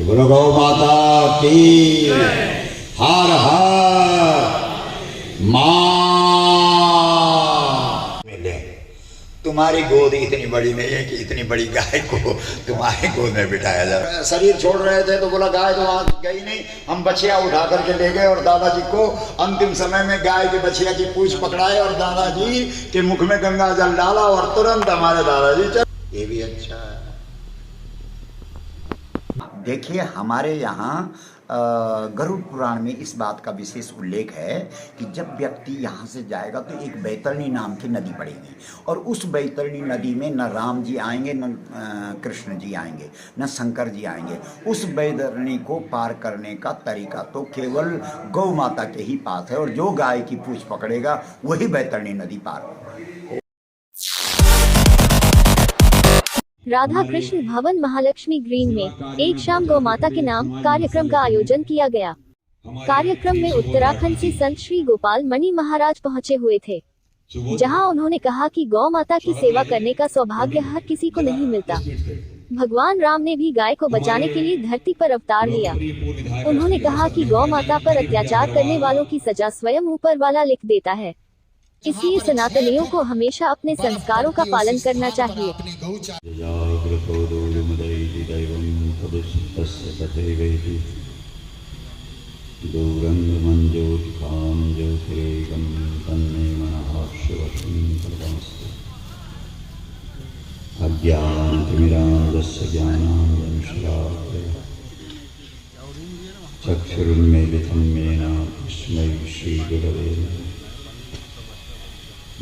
बोलो गौ माता की, हर हर मां। मिले तुम्हारी गोद इतनी बड़ी नहीं है कि इतनी बड़ी गाय को तुम्हारी गोद में बिठाया जाए। शरीर छोड़ रहे थे तो बोला गाय तो वहां गई नहीं, हम बछिया उठा करके ले गए और दादाजी को अंतिम समय में गाय की बछिया की पूंछ पकड़ाए और दादाजी के मुख में गंगा जल डाला और तुरंत हमारे दादाजी चल। ये भी अच्छा है। देखिए हमारे यहाँ गरुड़ पुराण में इस बात का विशेष उल्लेख है कि जब व्यक्ति यहाँ से जाएगा तो एक बैतरणी नाम की नदी पड़ेगी और उस बैतरणी नदी में न राम जी आएंगे, न कृष्ण जी आएंगे, न शंकर जी आएंगे। उस बैतरणी को पार करने का तरीका तो केवल गौ माता के ही पास है और जो गाय की पूंछ पकड़ेगा वही बैतरणी नदी पार होगा। राधा कृष्ण भवन महालक्ष्मी ग्रीन में एक शाम गौ माता के नाम कार्यक्रम का आयोजन किया गया। कार्यक्रम में उत्तराखंड से संत श्री गोपाल मणि महाराज पहुंचे हुए थे, जहां उन्होंने कहा कि गौ माता की सेवा करने का सौभाग्य हर किसी को नहीं मिलता। भगवान राम ने भी गाय को बचाने के लिए धरती पर अवतार लिया। उन्होंने कहा कि गौ माता पर अत्याचार करने वालों की सजा स्वयं ऊपर वाला लिख देता है, इसलिए सनातनियों को हमेशा अपने संस्कारों का पालन करना चाहिए। चक्षुरुन्मीलितं येन तस्मै श्रीगुरवे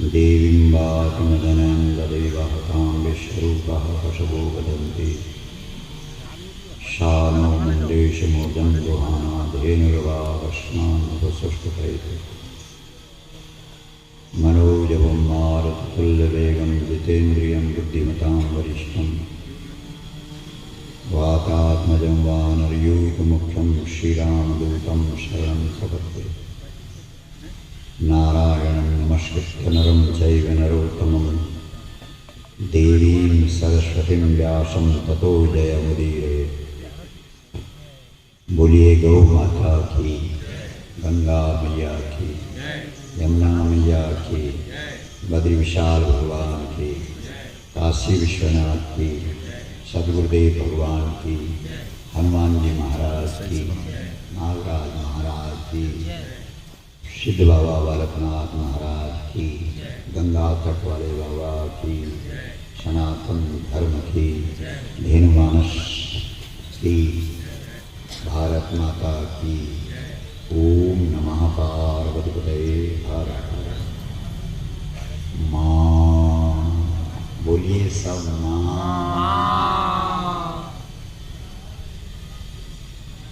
देवीं वाचमदनन्ददेवहतां विश्वरूपः पशवो वदन्ति शानो मण्डेशमोदं दोहानाधेनुर्वावस्नानुपसुष्टुपैते मनोजवं मारुततुल्यवेगं जितेन्द्रियं बुद्धिमतां वरिष्ठं वातात्मजं वानरयूथमुख्यं श्रीरामदूतं शरणं प्रपद्ये। नारायणं नमस्कृत्य नरं चैव नरोत्तमं देवीं सरस्वतीं व्यासं ततो जयमुदीरयेत्। बोलिए गौ माता की, गंगा मैया की, यमुना मैया की, बद्री विशाल भगवान की, काशी विश्वनाथ की, सदगुरुदेव भगवान की, हनुमान जी महाराज की, नागराज महाराज की, सिद्ध बाबा बालकनाथ महाराज की, गंगा तट वाले बाबा की, सनातन धर्म की, धेनुमानस की, भारत माता की। ओम नमः पार्वतीपतये हर हर मां। बोलिए सब मां।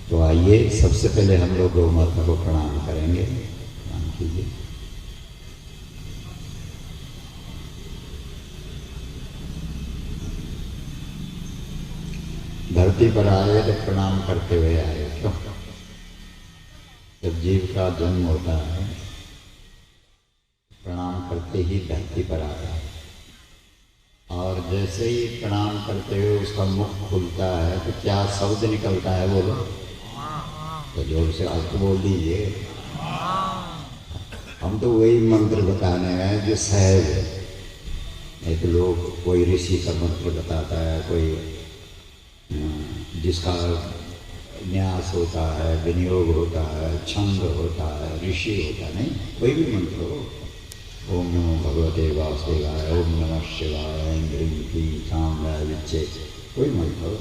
तो आइए सबसे पहले हम लोग गौ माता को प्रणाम करेंगे। प्रणाम कीजिए। धरती पर आए तो प्रणाम करते हुए आए। क्यों? जब जीव का जन्म होता है प्रणाम करते ही धरती पर आता है और जैसे ही प्रणाम करते हुए उसका मुख खुलता है तो क्या शब्द निकलता है? बोलो तो जोर से आज तो बोल दीजिए। हम तो वही मंत्र बताने हैं जो सहज है। एक लोग कोई ऋषि का मंत्र बताता है, कोई जिसका न्यास होता है, विनियोग होता है, छंद होता है, ऋषि होता है। नहीं, कोई भी मंत्र हो। ओम नमो भगवते वासुदेवाय, ओम नमः शिवाय, ऐं ह्रीं क्लीं साम्राय विच्चे, कोई मंत्र हो।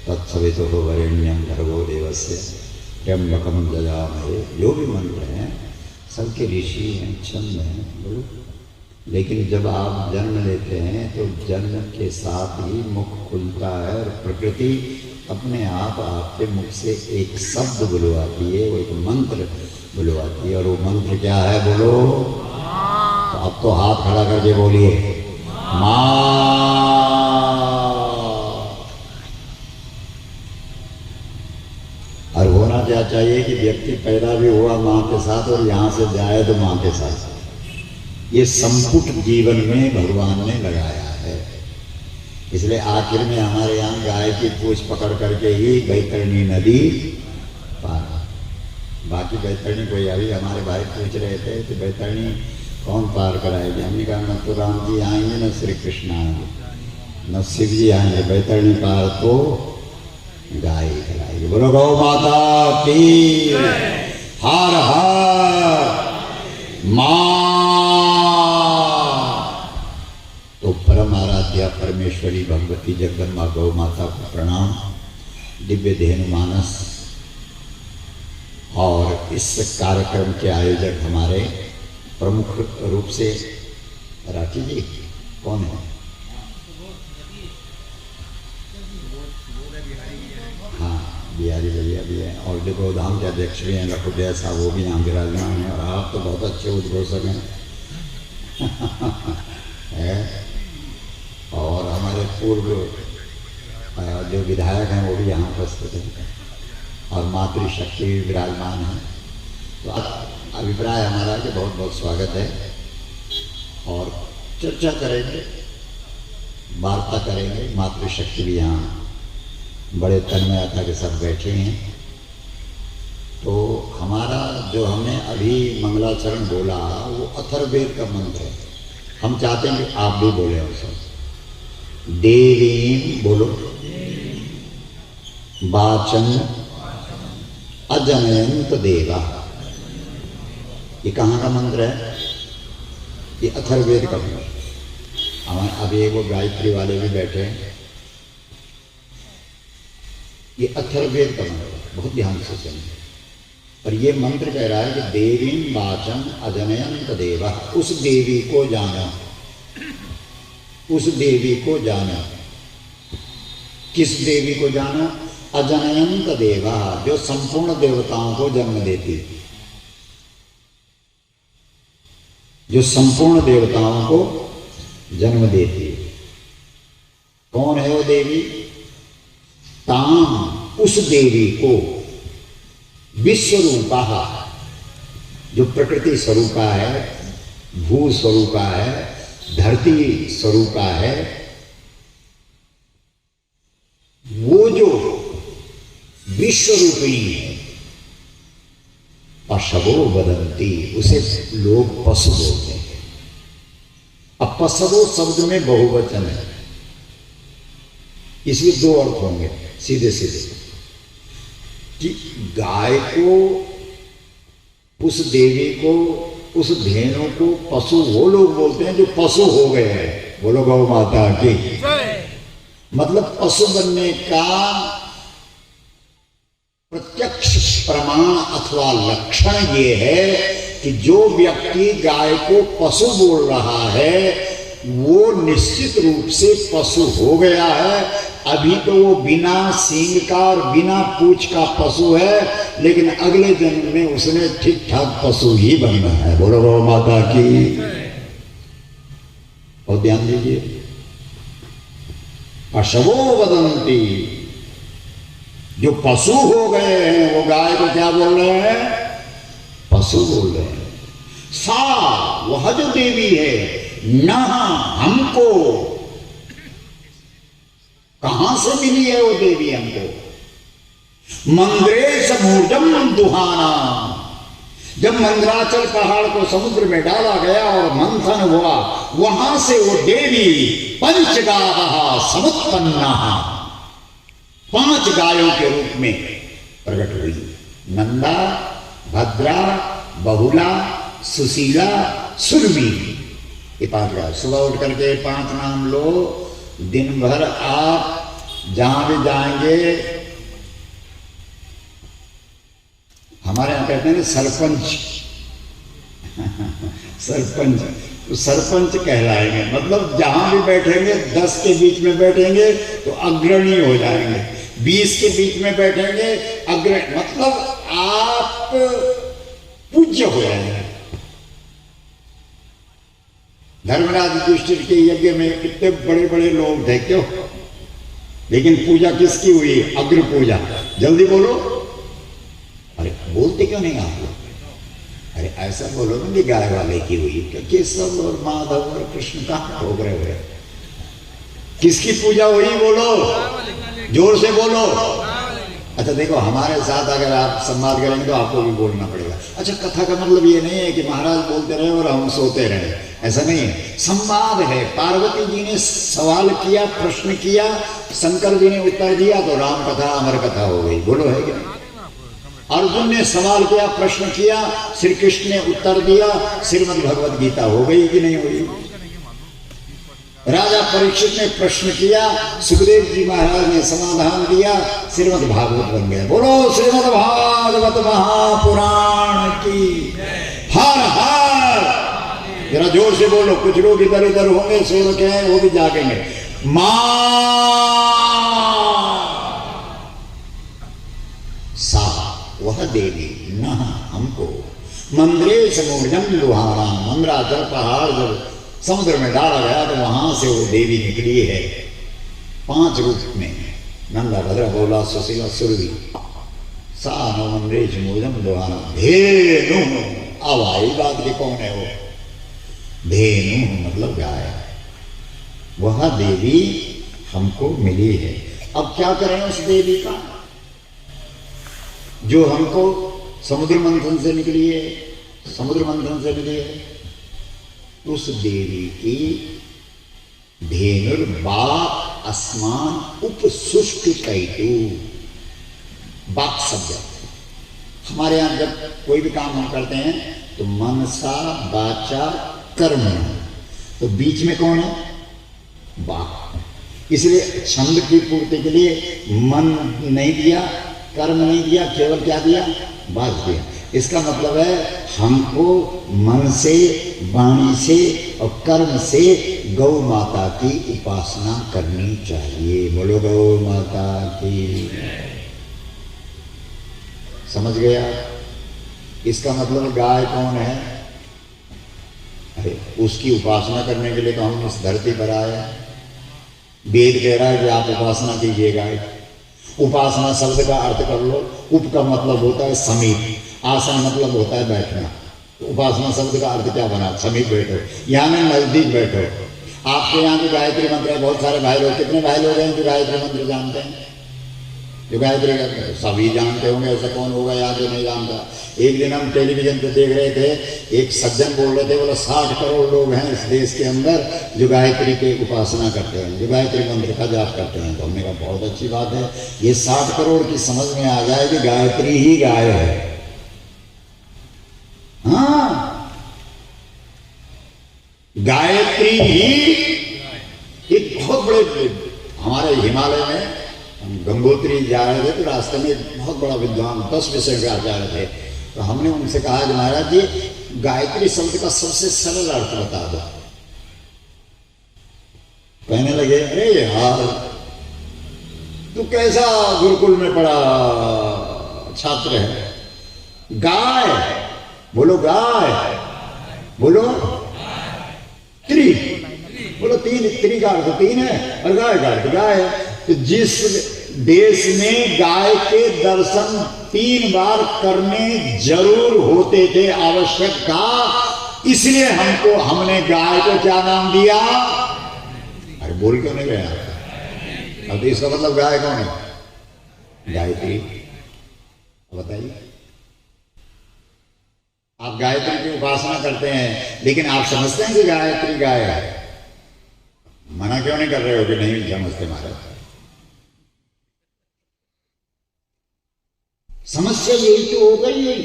तत्सवितुर् वरेण्यं भर्गो देवस्य त्र्यंबकं यजामहे, जो भी मंत्र हैं सबके ऋषि हैं, छंद हैं। बोलो। लेकिन जब आप जन्म लेते हैं तो जन्म के साथ ही मुख खुलता है और प्रकृति अपने आप आपके मुख से एक शब्द बुलवाती है, वो एक मंत्र बुलवाती है। और वो मंत्र क्या है? बोलो। तो अब तो हाथ खड़ा करके बोलिए मां। और होना क्या चाहिए कि व्यक्ति पैदा भी हुआ मां के साथ और यहाँ से जाए तो मां के साथ। ये संपुट जीवन में भगवान ने लगाया है। इसलिए आखिर में हमारे यहाँ गाय की पूंछ पकड़ करके ही बैतरणी नदी पार। बाकी बैतरणी कोई, अभी हमारे भाई पूछ रहे थे कि बैतरणी कौन पार कराएगी। हमने कहा न तो राम जी आएंगे न श्री कृष्ण आएंगे न शिव जी आएंगे, बैतरणी पार तो गाय ही कराएगी। बोलो गौ माता की हर हर मां। तो परम आराध्या परमेश्वरी भगवती जगदम्बा गौ माता को प्रणाम। दिव्य धेनु मानस और इस कार्यक्रम के आयोजक हमारे प्रमुख रूप से राठी जी कौन है? हाँ, बिहारी भैया भी है और देखो धाम के अध्यक्ष भी हैं लखुटिया साहब, वो भी यहाँ विराजमान हैं। और आप तो बहुत अच्छे उद्घोषक हैं और हमारे पूर्व जो विधायक हैं वो भी यहाँ उपस्थित हैं और मातृशक्ति भी विराजमान है। तो अभिप्राय हमारा कि बहुत बहुत स्वागत है और चर्चा करेंगे, वार्ता करेंगे। मातृशक्ति भी यहाँ बड़े तन्मयता के साथ बैठे हैं। तो हमारा जो हमने अभी मंगलाचरण बोला वो अथर्ववेद का मंत्र है। हम चाहते हैं कि आप भी बोले और सब। देवीं बोलो, वाचं अजनयंत देवा। ये कहाँ का मंत्र है? ये अथर्ववेद का मंत्र। हमारे अभी वो गायत्री वाले भी बैठे हैं। ये अथर्ववेद का मंत्र, बहुत ध्यान से सुनिए। और ये मंत्र कह रहा है कि देवीं वाचं अजनयंत देवा। उस देवी को जाना, उस देवी को जाना। किस देवी को जाना? अजनयंत देवा, जो संपूर्ण देवताओं को जन्म देती, जो संपूर्ण देवताओं को जन्म देती। कौन है वो देवी? ताम, उस देवी को विश्वरूपा, जो प्रकृति स्वरूपा है, भू स्वरूपा है, धरती स्वरूपा है, वो जो विश्वरूपिणी है। पशवो वदंती, उसे लोग पशु बोलते हैं। अब पशवो शब्द में बहुवचन है, इसमें दो अर्थ होंगे सीधे सीधे कि गाय को, उस देवी को, उस धेनु को पशु वो लोग बोलते हैं जो पशु हो गए हैं। बोलो गौ माता की। मतलब पशु बनने का प्रत्यक्ष प्रमाण अथवा लक्षण ये है कि जो व्यक्ति गाय को पशु बोल रहा है वो निश्चित रूप से पशु हो गया है। अभी तो वो बिना सींग का और बिना पूंछ का पशु है, लेकिन अगले जन्म में उसने ठीक ठाक पशु ही बनना है। बोलो गौ माता की। और ध्यान दीजिए, पशवो वदंती, जो पशु हो गए हैं वो गाय को क्या बोल रहे हैं? पशु बोल रहे हैं। सा, वह जो देवी है, न हमको, कहां से मिली है वो देवी हमको? मंद्रेश मूर्जम दुहाना, जब मंद्राचल पहाड़ को समुद्र में डाला गया और मंथन हुआ, वहां से वो देवी पंचगाः समुत्पन्ना, 5 गायों के रूप में प्रकट हुई। नंदा, भद्रा, बहुला, सुशीला, सुरभि। ये 5 गाय। सुबह उठ करके 5 नाम लो। दिन भर आप जहां भी जाएंगे, हमारे यहाँ कहते हैं सरपंच सरपंच, तो सरपंच कहलाएंगे। मतलब जहां भी बैठेंगे 10 के बीच में बैठेंगे तो अग्रणी हो जाएंगे, 20 के बीच में बैठेंगे अग्रणी, मतलब आप पूज्य हो जाएंगे। धर्मराज युधिष्ठिर के यज्ञ में कितने बड़े बड़े लोग थे, क्यों? लेकिन पूजा किसकी हुई? अग्र पूजा। जल्दी बोलो। अरे बोलते क्यों नहीं आप लोग? अरे ऐसा बोलो ना कि गाय वाले की हुई, क्योंकि केशव और माधव और कृष्ण कहाँ भोग रहे हुए? किसकी पूजा हुई बोलो, जोर से बोलो। अच्छा देखो, हमारे साथ अगर आप संवाद करेंगे तो आपको भी बोलना पड़ेगा। अच्छा, कथा का मतलब ये नहीं है कि महाराज बोलते रहे और हम सोते रहे, ऐसा नहीं है। संवाद है। पार्वती जी ने सवाल किया, प्रश्न किया, शंकर जी ने उत्तर दिया, तो राम कथा अमर कथा हो गई। बोलो है कि नहीं? अर्जुन ने सवाल किया, प्रश्न किया, श्री कृष्ण ने उत्तर दिया, श्रीमद् भगवद गीता हो गई कि नहीं हुई? राजा परीक्षित ने प्रश्न किया, सुखदेव जी महाराज ने समाधान दिया, श्रीमद् भागवत बन गया। बोलो श्रीमद् भागवत महापुराण की हर हर। जरा जोर से बोलो, कुछ लोग इधर इधर होंगे, सो रखे हैं, वो भी जागेंगे। मां सा, वह देवी न हमको मंद्रे समूर्जम लुहारा, मंद्राचल पहाड़ जब समुद्र में डाला गया तो वहां से वो देवी निकली है 5 रूप में। नंदा भद्रा बोला सुशीला सुरभि सा नो मंद्रे समूर्जम लुहारा धेनु। अब आई बात की, कौन है वो? धेनु मतलब गाय। वह देवी हमको मिली है। अब क्या करें उस देवी का जो हमको समुद्र मंथन से निकली है, समुद्र मंथन से मिली है? उस देवी की धेनुर्बा अस्मान उपसुष्ट कैतु, बाक शब्द। हमारे यहां जब कोई भी काम हम करते हैं तो मनसा वाचा कर्म, तो बीच में कौन है? बाक। इसलिए छंद की पूर्ति के लिए मन नहीं दिया, कर्म नहीं दिया, केवल क्या दिया? बात दिया। इसका मतलब है हमको मन से, वाणी से और कर्म से गौ माता की उपासना करनी चाहिए। बोलो गौ माता की। समझ गया? इसका मतलब गाय कौन है? अरे उसकी उपासना करने के लिए तो हम इस धरती पर आए हैं। वेद कह रहा है कि आप उपासना कीजिए गाय। उपासना शब्द का अर्थ कर लो। उप का मतलब होता है समीप, आसन मतलब होता है बैठना। उपासना शब्द का अर्थ क्या बना? समीप बैठो, यहाँ में नजदीक बैठो। आपके यहाँ भी गायत्री मंत्र है, बहुत सारे भाई लोग, कितने भाई लोग हैं जो गायत्री मंत्र जानते हैं? जो गायत्री करते हैं सभी जानते होंगे, ऐसा कौन होगा यहाँ जो नहीं जानता? एक दिन हम टेलीविजन पे देख रहे थे, एक सज्जन बोल रहे थे, बोला 60 करोड़ लोग हैं इस देश के अंदर जो गायत्री की उपासना करते हैं, जो गायत्री मंत्र का जाप करते हैं। तो हमने कहा बहुत अच्छी बात है, ये 60 करोड़ की समझ में आ जाए कि गायत्री ही गाय है। हाँ, गायत्री ही एक बहुत बड़े, हमारे हिमालय में गंगोत्री जा रहे थे तो रास्ते में बहुत बड़ा विद्वान 10 विषय के आचार्य थे। तो हमने उनसे कहा कि महाराज जी गायत्री शब्द का सबसे सरल अर्थ बता दो। कहने लगे अरे यार तू कैसा गुरुकुल में पढ़ा छात्र है? गाय, बोलो गाय, बोलो त्री, बोलो तीन, त्री का अर्थ 3 है और गाय का अर्थ गाय है। तो जिस देश में गाय के दर्शन 3 बार करने जरूर होते थे, आवश्यक था, इसलिए हमने गाय को क्या नाम दिया? अरे बोल क्यों नहीं गया? अब इसका मतलब गाय कौन है? गायत्री। बताइए, आप गायत्री की उपासना करते हैं लेकिन आप समझते हैं कि गायत्री गाय है? मना क्यों नहीं कर रहे हो कि नहीं समझते? महाराज समस्या यही तो हो गई है।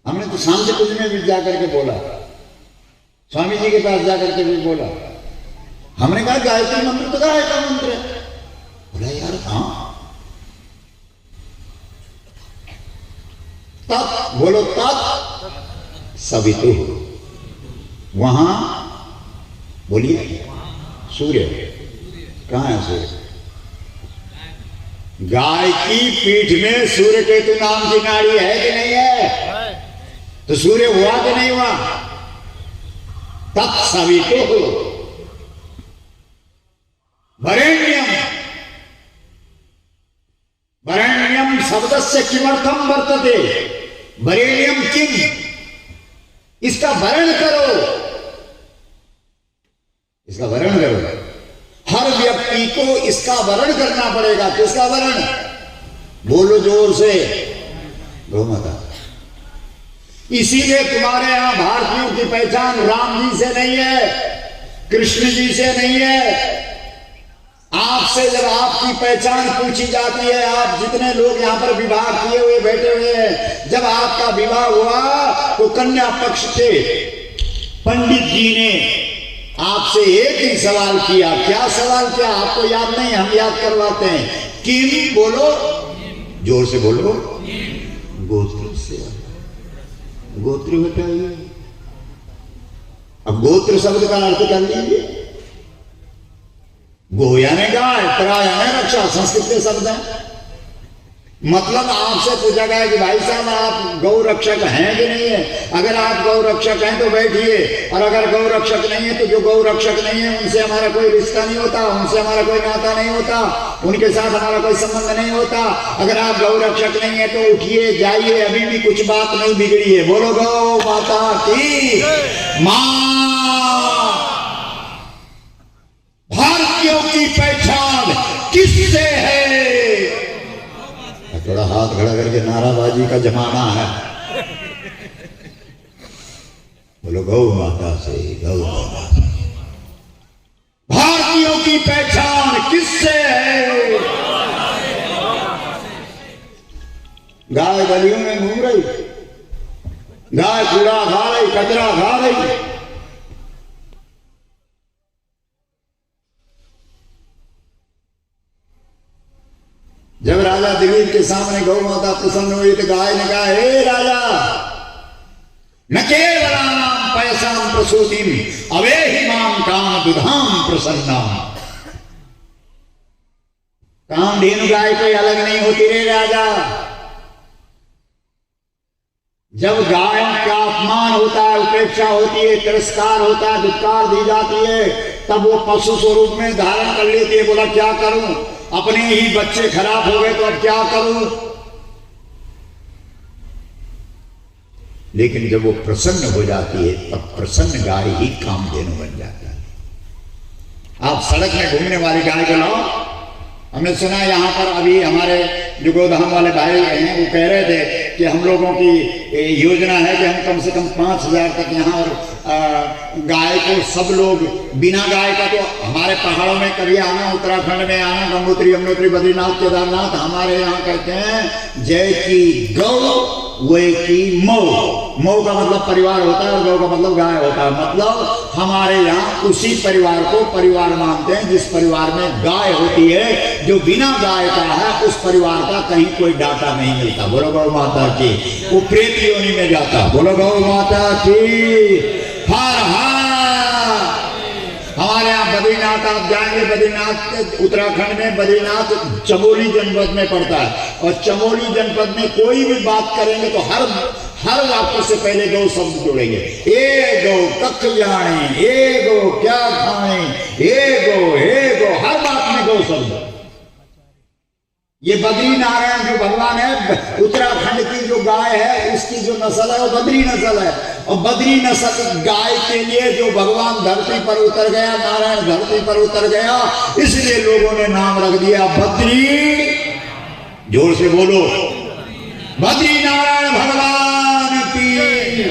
हमने तो शांति कुंज में भी जाकर के बोला, स्वामी जी के पास जाकर के भी बोला, हमने कहा गायत्री मंत्र तो गाय का मंत्र है। बोला यार हाँ, तत्, बोलो तत् सवितु। वहां बोलिए सूर्य, कहां है सूर्य? गाय की पीठ में सूर्य केतु नाम की नाड़ी है कि नहीं है? तो सूर्य हुआ कि नहीं हुआ? तत्सवितु वरेण्यम, वरेण्यम शब्दस्य किमर्थम वर्तते? वरेण्यम किम, इसका वर्ण करो, इसका वर्ण करो। हर व्यक्ति को इसका वर्ण करना पड़ेगा। किसका वर्ण? बोलो जोर से, गौ माता। इसीलिए तुम्हारे यहां भारतीयों की पहचान राम जी से नहीं है, कृष्ण जी से नहीं है। आपसे जब आपकी पहचान पूछी जाती है, आप जितने लोग यहाँ पर विवाह किए हुए बैठे हुए हैं, जब आपका विवाह हुआ तो कन्या पक्ष के पंडित जी ने आपसे एक ही सवाल किया। क्या सवाल किया? आपको याद नहीं, हम याद करवाते हैं। किम, बोलो जोर से बोलो। गोत्र से। गोत्र बताइए। अब गोत्र शब्द का अर्थ कर लीजिए। गो यानी गाय, त्रा यानी रक्षा, संस्कृत के शब्द है। मतलब आपसे पूछा गया कि भाई साहब आप गौ रक्षक हैं कि नहीं है? अगर आप गौ रक्षक हैं तो बैठिए, और अगर गौ रक्षक नहीं है तो जो गौ रक्षक नहीं है उनसे हमारा कोई रिश्ता नहीं होता, उनसे हमारा कोई नाता नहीं होता, उनके साथ हमारा कोई संबंध नहीं होता। अगर आप गौ रक्षक नहीं है तो उठिए, जाइए, अभी भी कुछ बात नहीं बिगड़ी है। बोलो गौ माता की मां। भारतीयों की पहचान किससे है? थोड़ा हाथ खड़ा करके नाराबाजी का जमाना है। बोलो गौ माता से, गौ माता से। भारतीयों की पहचान किससे है? गाय गलियों में घूम रही, गाय कूड़ा खा रही, कचरा खा रही। जब राजा दिलीप के सामने गौ माता प्रसन्न हुई तो गाय ने कहा, हे राजा, न केवलानां पयसां प्रसूतिं अवेहि मां काम दुधाम प्रसन्नाम। कामधेनु गाय कोई अलग नहीं होती रे राजा। जब गायों का अपमान होता है, उपेक्षा होती है, तिरस्कार होता है, धिक्कार दी जाती है, तब वो पशु स्वरूप में धारण कर लेती है। बोला क्या करूं, अपने ही बच्चे खराब हो गए तो अब क्या करूं। लेकिन जब वो प्रसन्न हो जाती है तब प्रसन्न गाय ही कामधेनु बन जाती है। आप सड़क में घूमने वाली गाय को लाओ। हमने सुना यहाँ पर अभी हमारे जो गोधाम वाले भाई हैं वो कह रहे थे कि हम लोगों की योजना है कि हम कम से कम 5,000 तक यहाँ गाय को, सब लोग बिना गाय का, तो हमारे पहाड़ों में कभी आना, उत्तराखंड में आना, गंगोत्री, यमुनोत्री, बद्रीनाथ, केदारनाथ, हमारे यहाँ कहते हैं जय की गौ वे की मऊ। मऊ का मतलब परिवार होता है और गौ का मतलब गाय होता है। मतलब हमारे यहाँ उसी परिवार को परिवार मानते हैं जिस परिवार में गाय होती है। जो बिना गाय का है उस परिवार का कहीं कोई डाटा नहीं मिलता। बोलो गौ माता की, वो प्रेत योनि में जाता। बोलो गौ माता की हर हर। हमारे यहाँ बद्रीनाथ आप जाएंगे, बद्रीनाथ उत्तराखंड में, बद्रीनाथ चमोली जनपद में पड़ता है, और चमोली जनपद में कोई भी बात करेंगे तो हर वाक्य से पहले गौ शब्द जोड़ेंगे। ए गौ कख जाने, ए गौ क्या खाए, ए गौ, हर बात में गौ शब्द। ये बद्री नारायण जो भगवान है, उत्तराखंड की जो गाय है उसकी जो नस्ल है वो बद्री नस्ल है, और बद्री नस्ल गाय के लिए जो भगवान धरती पर उतर गया, नारायण धरती पर उतर गया, इसलिए लोगों ने नाम रख दिया बद्री। जोर से बोलो, बद्री नारायण भगवान की,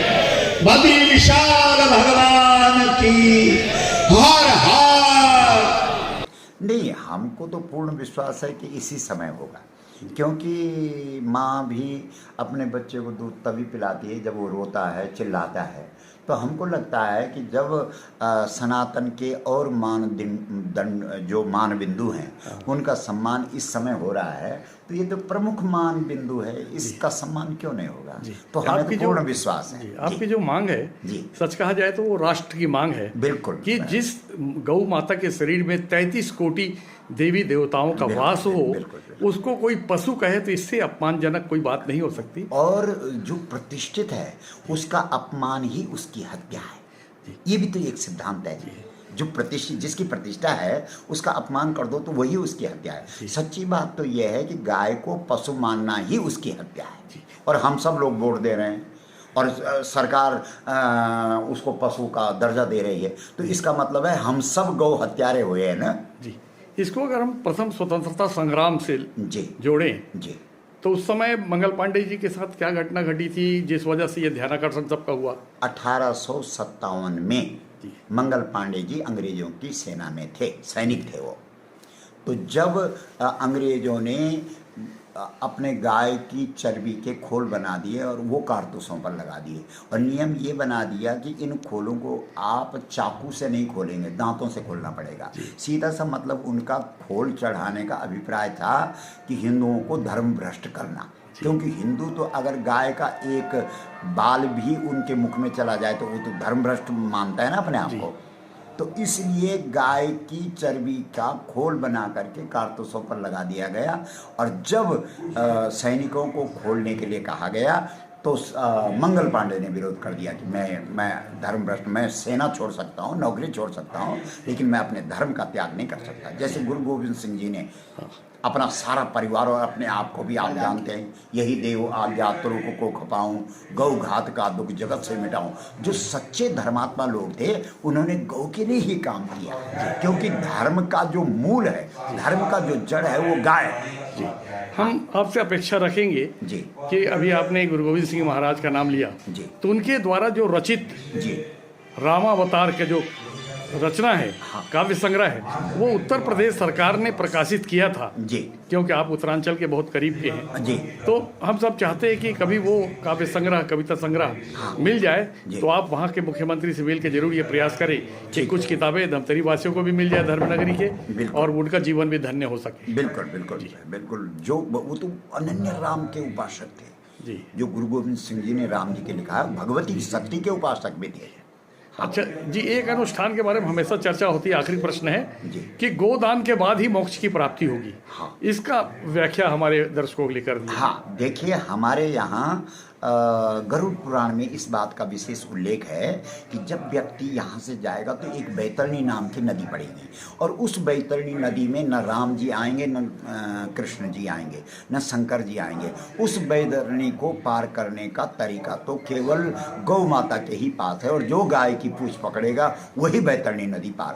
बद्री विशाल भगवान की हर हर। नहीं, हमको तो पूर्ण विश्वास है कि इसी समय होगा, क्योंकि माँ भी अपने बच्चे को दूध तभी पिलाती है जब वो रोता है, चिल्लाता है। तो हमको लगता है कि जब सनातन के और जो मान बिंदु हैं उनका सम्मान इस समय हो रहा है, तो ये तो प्रमुख मान बिंदु है, इसका सम्मान क्यों नहीं होगा। तो हमें तो पूर्ण विश्वास है। आपकी जो मांग है, सच कहा जाए तो वो राष्ट्र की मांग है। बिल्कुल, कि जिस गौ माता के शरीर में 33 कोटि देवी देवताओं का वास हो, उसको कोई पशु कहे तो इससे अपमानजनक कोई बात नहीं हो सकती। और जो प्रतिष्ठित है उसका अपमान ही उसकी हत्या है, ये भी तो एक सिद्धांत है। जो प्रतिष्ठित, जिसकी प्रतिष्ठा है उसका अपमान कर दो तो वही उसकी हत्या है। सच्ची बात तो यह है कि गाय को पशु मानना ही उसकी हत्या है, और हम सब लोग वोट दे रहे हैं और सरकार उसको पशु का दर्जा दे रही है, तो इसका मतलब है हम सब गौ हत्यारे हुए हैं ना। जी, इसको अगर हम प्रथम स्वतंत्रता संग्राम से जी जोड़ें जी। तो उस समय मंगल पांडे जी के साथ क्या घटना घटी थी जिस वजह से ये ध्यानाकर्षण सबका हुआ? 1857 में जी। मंगल पांडे जी अंग्रेजों की सेना में थे, सैनिक थे वो। तो जब अंग्रेजों ने अपने गाय की चर्बी के खोल बना दिए और वो कारतूसों पर लगा दिए, और नियम ये बना दिया कि इन खोलों को आप चाकू से नहीं खोलेंगे, दांतों से खोलना पड़ेगा। सीधा सा मतलब उनका खोल चढ़ाने का अभिप्राय था कि हिंदुओं को धर्म भ्रष्ट करना, क्योंकि हिंदू तो अगर गाय का एक बाल भी उनके मुख में चला जाए तो वो तो धर्म भ्रष्ट मानता है ना अपने आप को। तो इसलिए गाय की चर्बी का खोल बना करके कारतूसों पर लगा दिया गया, और जब सैनिकों को खोलने के लिए कहा गया तो मंगल पांडे ने विरोध कर दिया कि मैं धर्म भ्रष्ट, मैं सेना छोड़ सकता हूँ, नौकरी छोड़ सकता हूँ, लेकिन मैं अपने धर्म का त्याग नहीं कर सकता। जैसे गुरु गोविंद सिंह जी ने अपना सारा परिवार और अपने आप को भी आप जानते हैं, यही देव आज्ञा तुरुक को खपाऊं, गौ घात का दुख जगत से मिटाऊं। जो सच्चे धर्मात्मा लोग थे उन्होंने गौ के लिए ही काम किया, क्योंकि धर्म का जो मूल है, धर्म का जो जड़ है वो गाय है। हम आपसे अपेक्षा रखेंगे जी कि अभी आपने गुरु गोविंद सिंह महाराज का नाम लिया, जी तो उनके द्वारा जो रचित जी रामावतार के जो रचना है, काव्य संग्रह है, वो उत्तर प्रदेश सरकार ने प्रकाशित किया था। जी क्योंकि आप उत्तरांचल के बहुत करीब के हैं, जी। तो हम सब चाहते हैं कि कभी वो काव्य संग्रह, कविता संग्रह मिल जाए, तो आप वहाँ के मुख्यमंत्री से मिल के जरूर ये प्रयास करें कि कुछ किताबें धमतरी वासियों को भी मिल जाए धर्मनगरी के, और उनका जीवन भी धन्य हो सके। बिल्कुल बिल्कुल बिल्कुल। जो वो तो अनन्य राम के उपासक थे जी। जो गुरु गोविंद सिंह जी ने राम जी के लिखा, भगवती की शक्ति के उपासक भी थे। अच्छा जी, एक अनुष्ठान के बारे में हमेशा चर्चा होती है, आखिरी प्रश्न है जी। कि गोदान के बाद ही मोक्ष की प्राप्ति होगी। हाँ। इसका व्याख्या हमारे दर्शकों के लिए कर दी। हाँ, देखिए हमारे यहाँ गरुड़ पुराण में इस बात का विशेष उल्लेख है कि जब व्यक्ति यहाँ से जाएगा तो एक बैतरणी नाम की नदी पड़ेगी, और उस बैतरणी नदी में न राम जी आएंगे, न कृष्ण जी आएंगे, न शंकर जी आएंगे। उस बैतरणी को पार करने का तरीका तो केवल गौ माता के ही पास है, और जो गाय की पूंछ पकड़ेगा वही बैतरणी नदी पार